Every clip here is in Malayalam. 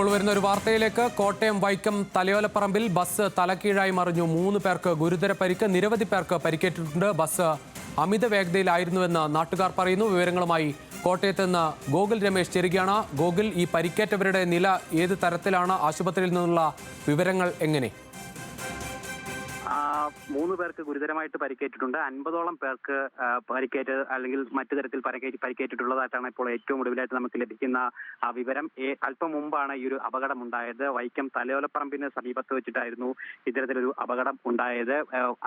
ഇപ്പോൾ വരുന്ന ഒരു വാർത്തയിലേക്ക്. കോട്ടയം വൈക്കം തലയോലപ്പറമ്പിൽ ബസ് തലക്കീഴായി മറിഞ്ഞു. 3 പേർക്ക് ഗുരുതര പരിക്ക്, നിരവധി പേർക്ക് പരിക്കേറ്റിട്ടുണ്ട്. ബസ് അമിത വേഗതയിലായിരുന്നുവെന്ന് നാട്ടുകാർ പറയുന്നു. വിവരങ്ങളുമായി കോട്ടയത്ത് നിന്ന് ഗോകുൽ രമേശ് ചേരുകയാണ്. ഗോകുൽ, ഈ പരിക്കേറ്റവരുടെ നില ഏത് തരത്തിലാണ്? ആശുപത്രിയിൽ നിന്നുള്ള വിവരങ്ങൾ എങ്ങനെ? 3 പേർക്ക് ഗുരുതരമായിട്ട് പരിക്കേറ്റിട്ടുണ്ട്. 50ഓളം പേർക്ക് പരിക്കേറ്റ് അല്ലെങ്കിൽ മറ്റു തരത്തിൽ പരിക്കേറ്റിട്ടുള്ളതായിട്ടാണ് ഇപ്പോൾ ഏറ്റവും ഒടുവിലായിട്ട് നമുക്ക് ലഭിക്കുന്ന വിവരം. അല്പം മുമ്പാണ് ഈ ഒരു അപകടം ഉണ്ടായത്. വൈക്കം തലയോലപ്പറമ്പിന് സമീപത്ത് വെച്ചിട്ടായിരുന്നു ഇത്തരത്തിലൊരു അപകടം ഉണ്ടായത്.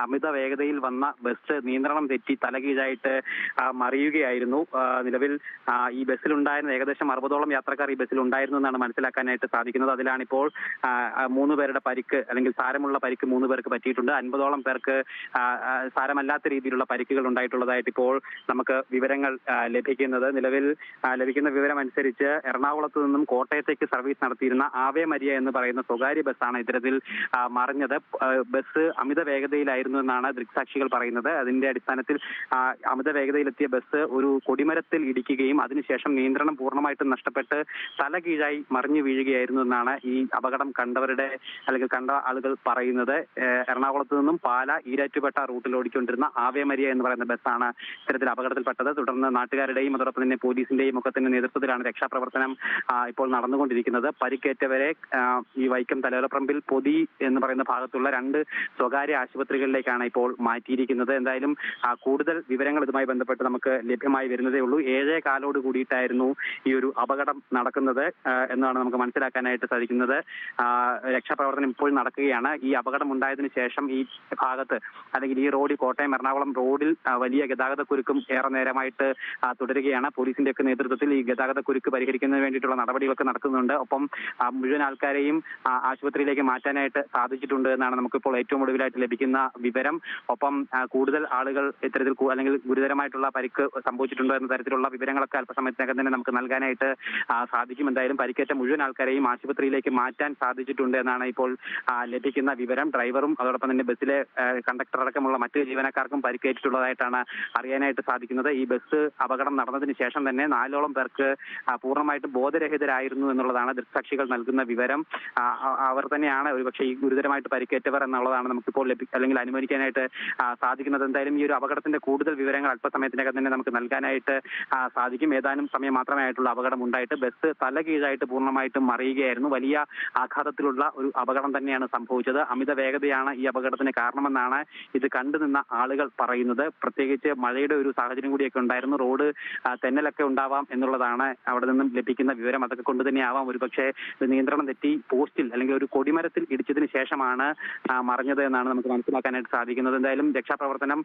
അമിത വേഗതയിൽ വന്ന ബസ് നിയന്ത്രണം തെറ്റി തലകീഴായിട്ട് മറിയുകയായിരുന്നു. നിലവിൽ ഈ ബസ്സിലുണ്ടായിരുന്ന ഏകദേശം 60ഓളം യാത്രക്കാർ ഈ ബസ്സിൽ ഉണ്ടായിരുന്നു എന്നാണ് മനസ്സിലാക്കാനായിട്ട് സാധിക്കുന്നത്. അതിലാണിപ്പോൾ 3 പേരുടെ പരിക്ക് അല്ലെങ്കിൽ സാരമുള്ള പരിക്ക് 3 പേർക്ക് പറ്റിയിട്ടുണ്ട്. 50ഓളം പേർക്ക് സാരമല്ലാത്ത രീതിയിലുള്ള പരിക്കുകൾ ഉണ്ടായിട്ടുള്ളതായിട്ട് ഇപ്പോൾ നമുക്ക് വിവരങ്ങൾ ലഭിക്കുന്നത്. നിലവിൽ ലഭിക്കുന്ന വിവരം അനുസരിച്ച് എറണാകുളത്ത് നിന്നും കോട്ടയത്തേക്ക് സർവീസ് നടത്തിയിരുന്ന ആവേ മരിയ എന്ന് പറയുന്ന സ്വകാര്യ ബസ്സാണ് ഇത്തരത്തിൽ മറിഞ്ഞത്. ബസ് അമിത വേഗതയിലായിരുന്നു എന്നാണ് ദൃക്സാക്ഷികൾ പറയുന്നത്. അതിന്റെ അടിസ്ഥാനത്തിൽ അമിത വേഗതയിലെത്തിയ ബസ് ഒരു കൊടിമരത്തിൽ ഇടിക്കുകയും അതിനുശേഷം നിയന്ത്രണം പൂർണ്ണമായിട്ടും നഷ്ടപ്പെട്ട് തല കീഴായി മറിഞ്ഞു വീഴുകയായിരുന്നു എന്നാണ് ഈ അപകടം കണ്ടവരുടെ അല്ലെങ്കിൽ കണ്ട ആളുകൾ പറയുന്നത്. എറണാകുളത്ത് നിന്നും പാല ഈരാറ്റുപേട്ട റൂട്ടിൽ ഓടിക്കൊണ്ടിരുന്ന ആവേ മരിയ എന്ന് പറയുന്ന ബസ്സാണ് ഇത്തരത്തിൽ അപകടത്തിൽപ്പെട്ടത്. തുടർന്ന് നാട്ടുകാരുടെയും അതോടൊപ്പം തന്നെ പോലീസിന്റെയും ഒക്കെ തന്നെ നേതൃത്വത്തിലാണ് രക്ഷാപ്രവർത്തനം ഇപ്പോൾ നടന്നുകൊണ്ടിരിക്കുന്നത്. പരിക്കേറ്റവരെ ഈ വൈക്കം തലയോലപ്പറമ്പിൽ പൊതി എന്ന് പറയുന്ന ഭാഗത്തുള്ള 2 സ്വകാര്യ ആശുപത്രികളിലേക്കാണ് ഇപ്പോൾ മാറ്റിയിരിക്കുന്നത്. എന്തായാലും കൂടുതൽ വിവരങ്ങൾ ഇതുമായി ബന്ധപ്പെട്ട് നമുക്ക് ലഭ്യമായി വരുന്നതേ ഉള്ളൂ. 7:15 കൂടിയിട്ടായിരുന്നു ഈ ഒരു അപകടം നടക്കുന്നത് എന്നാണ് നമുക്ക് മനസ്സിലാക്കാനായിട്ട് സാധിക്കുന്നത്. രക്ഷാപ്രവർത്തനം ഇപ്പോൾ നടക്കുകയാണ്. ഈ അപകടം ഉണ്ടായതിനു ശേഷം ഈ ഭാഗത്ത് അല്ലെങ്കിൽ ഈ റോഡിൽ കോട്ടയം എറണാകുളം റോഡിൽ വലിയ ഗതാഗതക്കുരുക്കും ഏറെ നേരമായിട്ട് തുടരുകയാണ്. പോലീസിന്റെ ഒക്കെ നേതൃത്വത്തിൽ ഈ ഗതാഗതക്കുരുക്ക് പരിഹരിക്കുന്നതിന് വേണ്ടിയിട്ടുള്ള നടപടികളൊക്കെ നടക്കുന്നുണ്ട്. ഒപ്പം മുഴുവൻ ആൾക്കാരെയും ആശുപത്രിയിലേക്ക് മാറ്റാനായിട്ട് സാധിച്ചിട്ടുണ്ട് എന്നാണ് നമുക്കിപ്പോൾ ഏറ്റവും ഒടുവിലായിട്ട് ലഭിക്കുന്ന വിവരം. ഒപ്പം കൂടുതൽ ആളുകൾ ഇത്തരത്തിൽ അല്ലെങ്കിൽ ഗുരുതരമായിട്ടുള്ള പരിക്ക് സംഭവിച്ചിട്ടുണ്ടോ എന്ന തരത്തിലുള്ള വിവരങ്ങളൊക്കെ അല്പസമയത്തിനകം തന്നെ നമുക്ക് നൽകാനായിട്ട് സാധിക്കും. എന്തായാലും പരിക്കേറ്റ മുഴുവൻ ആൾക്കാരെയും ആശുപത്രിയിലേക്ക് മാറ്റാൻ സാധിച്ചിട്ടുണ്ട് എന്നാണ് ഇപ്പോൾ ലഭിക്കുന്ന വിവരം. ഡ്രൈവറും അതോടൊപ്പം തന്നെ ബസ്സിലെ കണ്ടക്ടർ അടക്കമുള്ള മറ്റ് ജീവനക്കാർക്കും പരിക്കേറ്റിട്ടുള്ളതായിട്ടാണ് അറിയാനായിട്ട് സാധിക്കുന്നത്. ഈ ബസ് അപകടം നടന്നതിന് ശേഷം തന്നെ 4ഓളം പേർക്ക് പൂർണ്ണമായിട്ടും ബോധരഹിതരായിരുന്നു എന്നുള്ളതാണ് ദൃക്സാക്ഷികൾ നൽകുന്ന വിവരം. അവർ തന്നെയാണ് ഒരുപക്ഷെ ഈ ഗുരുതരമായിട്ട് പരിക്കേറ്റവർ എന്നുള്ളതാണ് നമുക്കിപ്പോൾ അല്ലെങ്കിൽ അനുമാനിക്കാനായിട്ട് സാധിക്കുന്നത്. എന്തായാലും ഈ ഒരു അപകടത്തിന്റെ കൂടുതൽ വിവരങ്ങൾ അല്പസമയത്തിനകം തന്നെ നമുക്ക് നൽകാനായിട്ട് സാധിക്കും. ഏതാനും സമയം മാത്രമേ ആയിട്ടുള്ള അപകടം ഉണ്ടായിട്ട് ബസ് തല കീഴായിട്ട് പൂർണ്ണമായിട്ടും മറിയുകയായിരുന്നു. വലിയ ആഘാതത്തിലുള്ള ഒരു അപകടം തന്നെയാണ് സംഭവിച്ചത്. അമിത വേഗതയാണ് ഈ അപകടത്തിന് കാരണമെന്നാണ് ഇത് കണ്ടുനിന്ന ആളുകൾ പറയുന്നത്. പ്രത്യേകിച്ച് മഴയുടെ ഒരു സാഹചര്യം കൂടിയൊക്കെ ഉണ്ടായിരുന്നു. റോഡ് തെന്നലൊക്കെ ഉണ്ടാവാം എന്നുള്ളതാണ് അവിടെ നിന്നും ലഭിക്കുന്ന വിവരം. അതൊക്കെ കൊണ്ട് തന്നെയാവാം ഒരുപക്ഷെ നിയന്ത്രണം തെറ്റി പോസ്റ്റിൽ അല്ലെങ്കിൽ ഒരു കൊടിമരത്തിൽ ഇടിച്ചതിന് ശേഷമാണ് മറിഞ്ഞത് എന്നാണ് നമുക്ക് മനസ്സിലാക്കാനായിട്ട് സാധിക്കുന്നത്. എന്തായാലും രക്ഷാപ്രവർത്തനം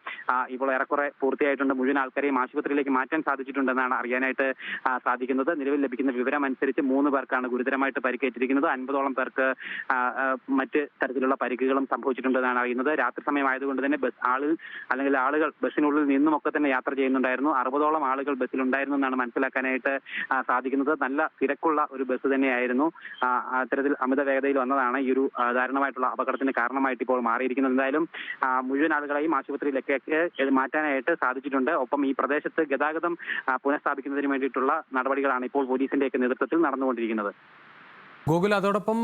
ഇപ്പോൾ ഏറെക്കുറെ പൂർത്തിയായിട്ടുണ്ട്. മുഴുവൻ ആൾക്കാരെയും ആശുപത്രിയിലേക്ക് മാറ്റാൻ സാധിച്ചിട്ടുണ്ടെന്നാണ് അറിയാനായിട്ട് സാധിക്കുന്നത്. നിലവിൽ ലഭിക്കുന്ന വിവരം അനുസരിച്ച് 3 പേർക്കാണ് ഗുരുതരമായിട്ട് പരിക്കേറ്റിരിക്കുന്നത്. 50ഓളം പേർക്ക് മറ്റ് തരത്തിലുള്ള പരിക്കുകളും സംഭവിച്ചിട്ടുണ്ടെന്നാണ് അറിയുന്നത്. രാത്രി സമയമായതുകൊണ്ട് തന്നെ ആളുകൾ ബസ്സിനുള്ളിൽ നിന്നുമൊക്കെ തന്നെ യാത്ര ചെയ്യുന്നുണ്ടായിരുന്നു. 60ഓളം ആളുകൾ ബസ്സിലുണ്ടായിരുന്നു എന്നാണ് മനസ്സിലാക്കാനായിട്ട് സാധിക്കുന്നത്. നല്ല തിരക്കുള്ള ഒരു ബസ് തന്നെയായിരുന്നു. അത്തരത്തിൽ അമിത വേഗതയിൽ വന്നതാണ് ഈ ഒരു ദാരുണമായിട്ടുള്ള അപകടത്തിന് കാരണമായിട്ട് ഇപ്പോൾ മാറിയിരിക്കുന്നത്. എന്തായാലും മുഴുവൻ ആളുകളെയും ആശുപത്രിയിലേക്ക് മാറ്റാനായിട്ട് സാധിച്ചിട്ടുണ്ട്. ഒപ്പം ഈ പ്രദേശത്ത് ഗതാഗതം പുനഃസ്ഥാപിക്കുന്നതിന് വേണ്ടിയിട്ടുള്ള നടപടികളാണ് ഇപ്പോൾ പോലീസിന്റെയൊക്കെ നേതൃത്വത്തിൽ നടന്നുകൊണ്ടിരിക്കുന്നത്. ഗൂഗിൾ, അതോടൊപ്പം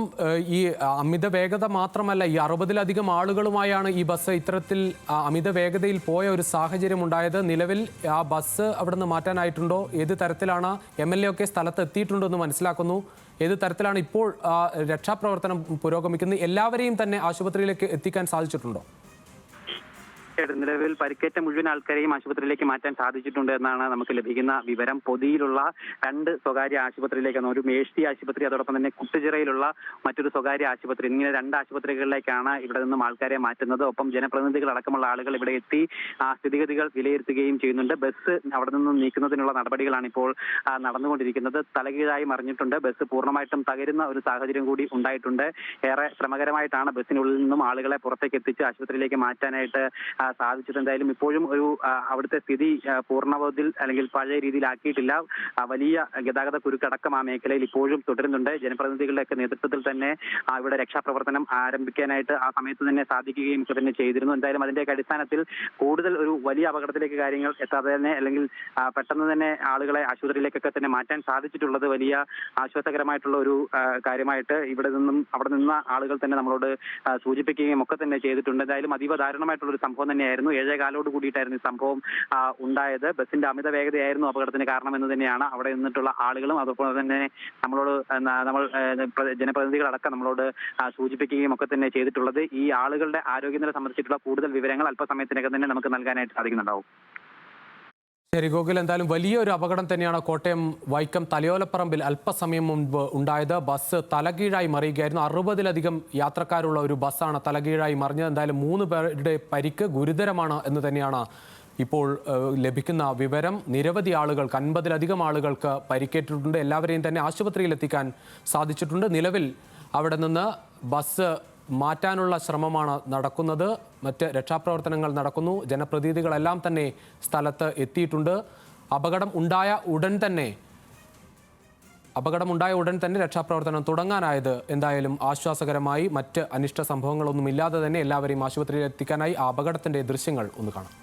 ഈ അമിത വേഗത മാത്രമല്ല, ഈ 60ലധികം ആളുകളുമായാണ് ഈ ബസ് ഇത്തരത്തിൽ അമിത വേഗതയിൽ പോയ ഒരു സാഹചര്യം ഉണ്ടായത്. നിലവിൽ ആ ബസ് അവിടെ നിന്ന് മാറ്റാനായിട്ടുണ്ടോ? ഏത് തരത്തിലാണ്? MLA ഒക്കെ സ്ഥലത്ത് എത്തിയിട്ടുണ്ടോ എന്ന് മനസ്സിലാക്കുന്നു. ഏത് തരത്തിലാണ് ഇപ്പോൾ രക്ഷാപ്രവർത്തനം പുരോഗമിക്കുന്നത്? എല്ലാവരെയും തന്നെ ആശുപത്രിയിലേക്ക് എത്തിക്കാൻ സാധിച്ചിട്ടുണ്ടോ? നിലവിൽ പരിക്കേറ്റ മുഴുവൻ ആൾക്കാരെയും ആശുപത്രിയിലേക്ക് മാറ്റാൻ സാധിച്ചിട്ടുണ്ട് എന്നാണ് നമുക്ക് ലഭിക്കുന്ന വിവരം. പൊതിയിലുള്ള 2 സ്വകാര്യ ആശുപത്രിയിലേക്കാണ്, ഒരു മേഴ്സി ആശുപത്രി അതോടൊപ്പം തന്നെ കുട്ടുചിറയിലുള്ള മറ്റൊരു സ്വകാര്യ ആശുപത്രി. ഇങ്ങനെ 2 ആശുപത്രികളിലേക്കാണ് ഇവിടെ നിന്നും ആൾക്കാരെ മാറ്റുന്നത്. ഒപ്പം ജനപ്രതിനിധികൾ അടക്കമുള്ള ആളുകൾ ഇവിടെ എത്തി സ്ഥിതിഗതികൾ വിലയിരുത്തുകയും ചെയ്യുന്നുണ്ട്. ബസ് അവിടെ നിന്നും നീക്കുന്നതിനുള്ള നടപടികളാണ് ഇപ്പോൾ നടന്നുകൊണ്ടിരിക്കുന്നത്. തലകീഴായി മറിഞ്ഞിട്ടുണ്ട്. ബസ് പൂർണ്ണമായിട്ടും തകരുന്ന ഒരു സാഹചര്യം കൂടി ഉണ്ടായിട്ടുണ്ട്. ഏറെ ശ്രമകരമായിട്ടാണ് ബസ്സിനുള്ളിൽ നിന്നും ആളുകളെ പുറത്തേക്ക് എത്തിച്ച് ആശുപത്രിയിലേക്ക് മാറ്റാനായിട്ട് സാധിച്ചത്. എന്തായാലും ഇപ്പോഴും ഒരു അവിടുത്തെ സ്ഥിതി പൂർണ്ണബോധത്തിൽ അല്ലെങ്കിൽ പഴയ രീതിയിലാക്കിയിട്ടില്ല. വലിയ ഗതാഗത കുരുക്കടക്കം ആ മേഖലയിൽ ഇപ്പോഴും തുടരുന്നുണ്ട്. ജനപ്രതിനിധികളുടെയൊക്കെ നേതൃത്വത്തിൽ തന്നെ ഇവിടെ രക്ഷാപ്രവർത്തനം ആരംഭിക്കാനായിട്ട് ആ സമയത്ത് തന്നെ സാധിക്കുകയും ഒക്കെ തന്നെ ചെയ്തിരുന്നു. എന്തായാലും അതിന്റെയൊക്കെ അടിസ്ഥാനത്തിൽ കൂടുതൽ ഒരു വലിയ അപകടത്തിലേക്ക് കാര്യങ്ങൾ എത്താതെ തന്നെ അല്ലെങ്കിൽ പെട്ടെന്ന് തന്നെ ആളുകളെ ആശുപത്രിയിലേക്കൊക്കെ തന്നെ മാറ്റാൻ സാധിച്ചിട്ടുള്ളത് വലിയ ആശ്വാസകരമായിട്ടുള്ള ഒരു കാര്യമായിട്ട് അവിടെ നിന്ന ആളുകൾ തന്നെ നമ്മളോട് സൂചിപ്പിക്കുകയും ഒക്കെ തന്നെ ചെയ്തിട്ടുണ്ട്. എന്തായാലും അതീവ ദാരുണമായിട്ടുള്ള ഒരു സംഭവം തന്നെയായിരുന്നു. 7:15 കൂടിയിട്ടായിരുന്നു ഈ സംഭവം ഉണ്ടായത്. ബസിന്റെ അമിത വേഗതയായിരുന്നു അപകടത്തിന് കാരണമെന്ന് തന്നെയാണ് അവിടെ നിന്നിട്ടുള്ള ആളുകളും അതുപോലെ തന്നെ നമ്മൾ ജനപ്രതിനിധികളടക്കം നമ്മളോട് സൂചിപ്പിക്കുകയും ഒക്കെ തന്നെ ചെയ്തിട്ടുള്ളത്. ഈ ആളുകളുടെ ആരോഗ്യനില സംബന്ധിച്ചിട്ടുള്ള കൂടുതൽ വിവരങ്ങൾ അല്പസമയത്തിനകം തന്നെ നമുക്ക് നൽകാനായിട്ട് സാധിക്കുന്നുണ്ടാവും. ശരി ഗോകുൽ, എന്തായാലും വലിയൊരു അപകടം തന്നെയാണ് കോട്ടയം വൈക്കം തലയോലപ്പറമ്പിൽ അല്പസമയം മുൻപ് ഉണ്ടായത്. ബസ് തലകീഴായി മറിയുകയായിരുന്നു. 60-ലധികം യാത്രക്കാരുള്ള ഒരു ബസ്സാണ് തലകീഴായി മറിഞ്ഞത്. എന്തായാലും 3 പേരുടെ പരിക്ക് ഗുരുതരമാണ് എന്ന് തന്നെയാണ് ഇപ്പോൾ ലഭിക്കുന്ന വിവരം. നിരവധി ആളുകൾക്ക് 50-ലധികം ആളുകൾക്ക് പരിക്കേറ്റിട്ടുണ്ട്. എല്ലാവരെയും തന്നെ ആശുപത്രിയിൽ എത്തിക്കാൻ സാധിച്ചിട്ടുണ്ട്. നിലവിൽ അവിടെ നിന്ന് ബസ് മാറ്റാനുള്ള ശ്രമമാണ് നടക്കുന്നത്. മറ്റ് രക്ഷാപ്രവർത്തനങ്ങൾ നടക്കുന്നു. ജനപ്രതിനിധികളെല്ലാം തന്നെ സ്ഥലത്ത് എത്തിയിട്ടുണ്ട്. അപകടമുണ്ടായ ഉടൻ തന്നെ രക്ഷാപ്രവർത്തനം തുടങ്ങാനായത് എന്തായാലും ആശ്വാസകരമായി. മറ്റ് അനിഷ്ട സംഭവങ്ങളൊന്നും ഇല്ലാതെ തന്നെ എല്ലാവരെയും ആശുപത്രിയിൽ എത്തിക്കാനായി ആ അപകടത്തിന്റെ ദൃശ്യങ്ങൾ ഒന്ന് കാണാം.